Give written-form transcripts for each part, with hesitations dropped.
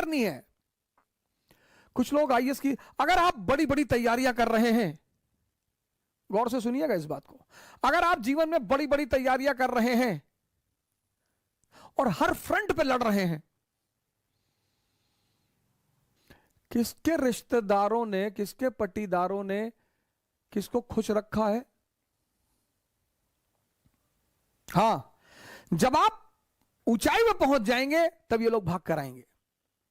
करनी है। कुछ लोग आईएएस की, अगर आप बड़ी बड़ी तैयारियां कर रहे हैं, गौर से सुनिएगा इस बात को, अगर आप जीवन में बड़ी बड़ी तैयारियां कर रहे हैं और हर फ्रंट पे लड़ रहे हैं, किसके रिश्तेदारों ने, किसके पट्टीदारों ने किसको खुश रखा है? हां, जब आप ऊंचाई में पहुंच जाएंगे तब ये लोग भाग कर आएंगे।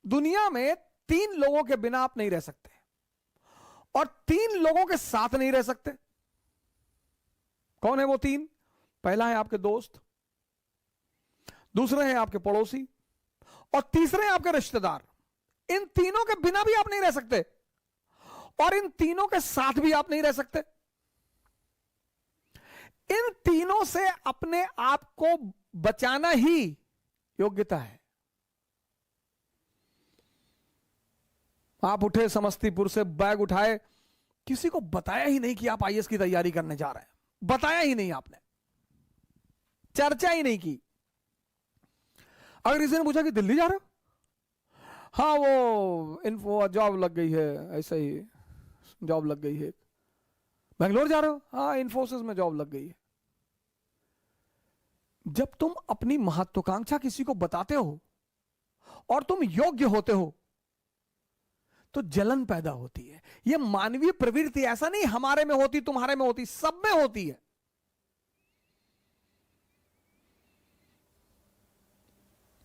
दुनिया में 3 लोगों के बिना आप नहीं रह सकते और 3 लोगों के साथ नहीं रह सकते। कौन है वो 3? पहला है आपके दोस्त, दूसरे हैं आपके पड़ोसी और तीसरे हैं आपके रिश्तेदार। इन तीनों के बिना भी आप नहीं रह सकते और इन तीनों के साथ भी आप नहीं रह सकते। इन तीनों से अपने आप को बचाना ही योग्यता है। आप उठे समस्तीपुर से, बैग उठाए, किसी को बताया ही नहीं कि आप आईएएस की तैयारी करने जा रहे हैं, बताया ही नहीं, आपने चर्चा ही नहीं की। अगर किसी ने पूछा कि दिल्ली जा रहे हो, हाँ वो इन्फो जॉब लग गई है, ऐसा ही जॉब लग गई है। बेंगलोर जा रहे हो, हाँ इन्फोसिस में जॉब लग गई है। जब तुम अपनी महत्वाकांक्षा किसी को बताते हो और तुम योग्य होते हो तो जलन पैदा होती है। यह मानवीय प्रवृत्ति, ऐसा नहीं हमारे में होती, तुम्हारे में होती, सब में होती है।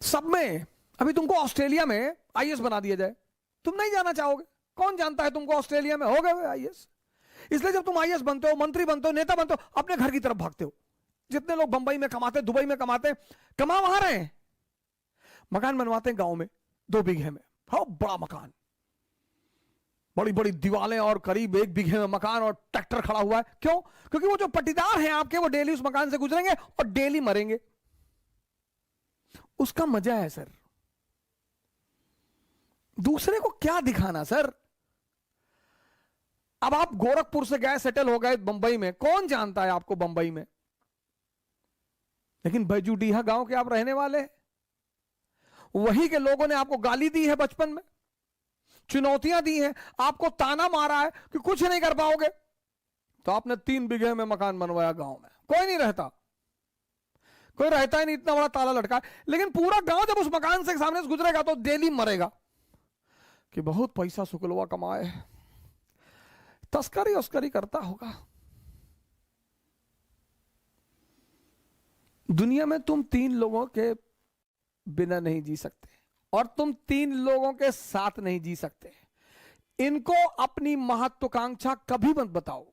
सब में। अभी तुमको ऑस्ट्रेलिया में आईएएस बना दिया जाए, तुम नहीं जाना चाहोगे। कौन जानता है तुमको ऑस्ट्रेलिया में हो गए आईएएस। इसलिए जब तुम आईएएस बनते हो, मंत्री बनते हो, नेता बनते हो, अपने घर की तरफ भागते हो। जितने लोग बंबई में कमाते, दुबई में कमाते, कमा वहां रहे हैं, मकान बनवाते हैं गांव में 2 बीघे में, हाँ बड़ा मकान, बड़ी बड़ी दीवारें और करीब 1 बीघे में मकान और ट्रैक्टर खड़ा हुआ है। क्यों? क्योंकि वो जो पट्टीदार हैं आपके, वो डेली उस मकान से गुजरेंगे और डेली मरेंगे। उसका मजा है सर। दूसरे को क्या दिखाना सर। अब आप गोरखपुर से गए, सेटल हो गए बंबई में, कौन जानता है आपको बंबई में, लेकिन बैजूडीहा गांव के आप रहने वाले हैं। वही के लोगों ने आपको गाली दी है बचपन में, चुनौतियां दी हैं, आपको ताना मारा है कि कुछ नहीं कर पाओगे, तो आपने 3 बीघे में मकान बनवाया गांव में। कोई नहीं रहता, कोई रहता ही नहीं, इतना बड़ा ताला लटका है। लेकिन पूरा गांव जब उस मकान से सामने से गुजरेगा तो डेली मरेगा कि बहुत पैसा शुक्लवा कमाए, तस्करी उस्करी करता होगा। दुनिया में तुम 3 लोगों के बिना नहीं जी सकते और तुम 3 लोगों के साथ नहीं जी सकते। इनको अपनी महत्वाकांक्षा कभी मत बताओ।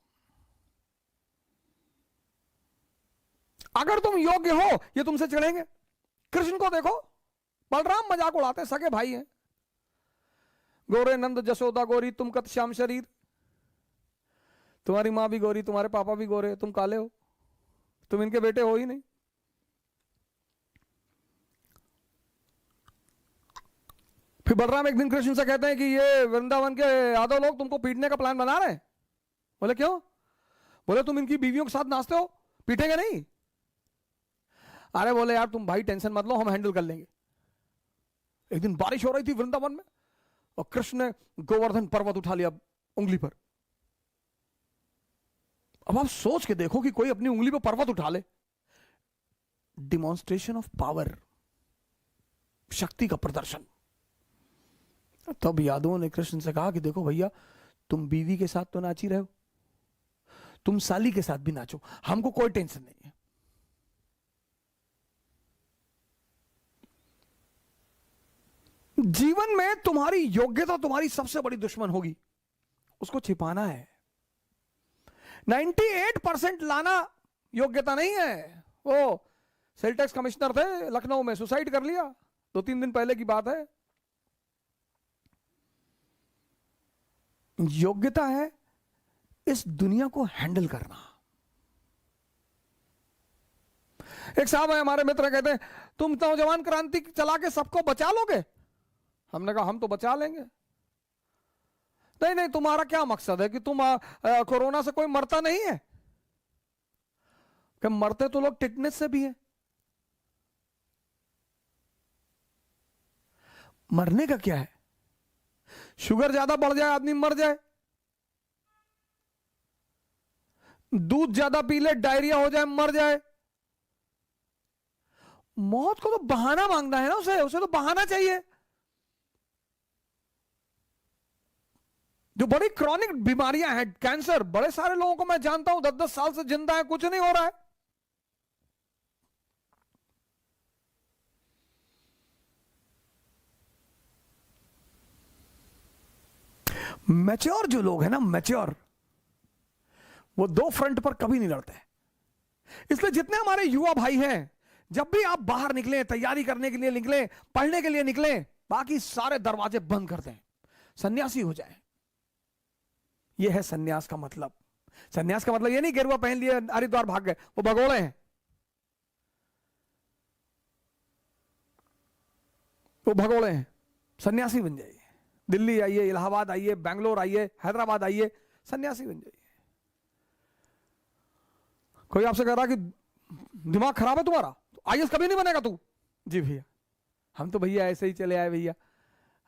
अगर तुम योग्य हो, ये तुमसे चिढ़ेंगे। कृष्ण को देखो, बलराम मजाक उड़ाते, सगे भाई हैं, गोरे नंद जशोदा गोरी, तुम कत श्याम शरीर, तुम्हारी मां भी गोरी, तुम्हारे पापा भी गोरे, तुम काले हो, तुम इनके बेटे हो ही नहीं। फिर बलराम एक दिन कृष्ण से कहते हैं कि ये वृंदावन के यादव लोग तुमको पीटने का प्लान बना रहे हैं। बोले क्यों? बोले तुम इनकी बीवियों के साथ नाचते हो, पीटेंगे नहीं? अरे बोले यार तुम भाई टेंशन मत लो, हम हैंडल कर लेंगे। एक दिन बारिश हो रही थी वृंदावन में और कृष्ण ने गोवर्धन पर्वत उठा लिया उंगली पर। अब आप सोच के देखो कि कोई अपनी उंगली पर पर्वत उठा ले। डिमॉन्स्ट्रेशन ऑफ पावर, शक्ति का प्रदर्शन। तब यादवों ने कृष्ण से कहा कि देखो भैया, तुम बीवी के साथ तो नाच ही रहे हो, तुम साली के साथ भी नाचो, हमको कोई टेंशन नहीं है। जीवन में तुम्हारी योग्यता तुम्हारी सबसे बड़ी दुश्मन होगी, उसको छिपाना है। 98% लाना योग्यता नहीं है। वो सेल टैक्स कमिश्नर थे लखनऊ में, सुसाइड कर लिया, 2-3 दिन पहले की बात है। योग्यता है इस दुनिया को हैंडल करना। एक साहब है हमारे मित्र, कहते हैं तुम नौजवान क्रांति चला के सबको बचा लोगे। हमने कहा हम तो बचा लेंगे। नहीं नहीं, तुम्हारा क्या मकसद है कि तुम कोरोना से कोई मरता नहीं है? कि मरते तो लोग टिटनेस से भी हैं। मरने का क्या है? शुगर ज्यादा बढ़ जाए आदमी मर जाए, दूध ज्यादा पी ले डायरिया हो जाए मर जाए। मौत को तो बहाना मांगना है ना, उसे उसे तो बहाना चाहिए। जो बड़ी क्रॉनिक बीमारियां हैं, कैंसर, बड़े सारे लोगों को मैं जानता हूं 10-10 साल से जिंदा है, कुछ नहीं हो रहा है। मैच्योर जो लोग हैं ना, मैच्योर, वो दो फ्रंट पर कभी नहीं लड़ते। इसलिए जितने हमारे युवा भाई हैं, जब भी आप बाहर निकले, तैयारी करने के लिए निकले, पढ़ने के लिए निकले, बाकी सारे दरवाजे बंद कर दें, सन्यासी हो जाए। यह है सन्यास का मतलब। सन्यास का मतलब यह नहीं गेरुआ पहन लिए हरिद्वार भाग गए, वो भगोड़े हैं, वो भगोड़े हैं। सन्यासी बन जाइए, दिल्ली आइए, इलाहाबाद आइए, बैंगलोर आइए, हैदराबाद आइए, सन्यासी बन जाइए। कोई आपसे कह रहा कि दिमाग खराब है तुम्हारा, आईएएस कभी नहीं बनेगा तू। जी भैया, हम तो भैया ऐसे ही चले आए भैया,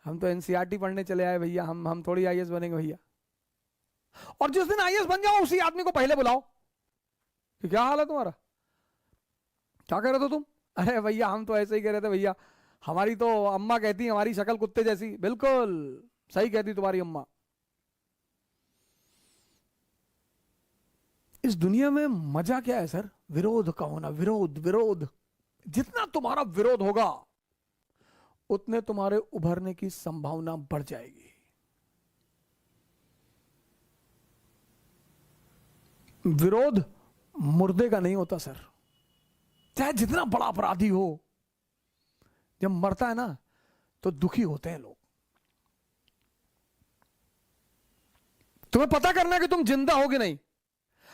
हम तो एनसीईआरटी पढ़ने चले आए भैया, हम थोड़ी आईएएस बनेंगे भैया। और जिस दिन आईएएस बन जाओ उसी आदमी को पहले बुलाओ कि क्या हाल है तुम्हारा, क्या कह रहे थे तुम? अरे भैया हम तो ऐसे ही कह रहे थे भैया, हमारी तो अम्मा कहती हमारी शक्ल कुत्ते जैसी। बिल्कुल सही कहती तुम्हारी अम्मा। इस दुनिया में मजा क्या है सर? विरोध का होना, विरोध विरोध। जितना तुम्हारा विरोध होगा उतने तुम्हारे उभरने की संभावना बढ़ जाएगी। विरोध मुर्दे का नहीं होता सर, चाहे जितना बड़ा अपराधी हो, जब मरता है ना तो दुखी होते हैं लोग। तुम्हें पता करना है कि तुम जिंदा हो कि नहीं।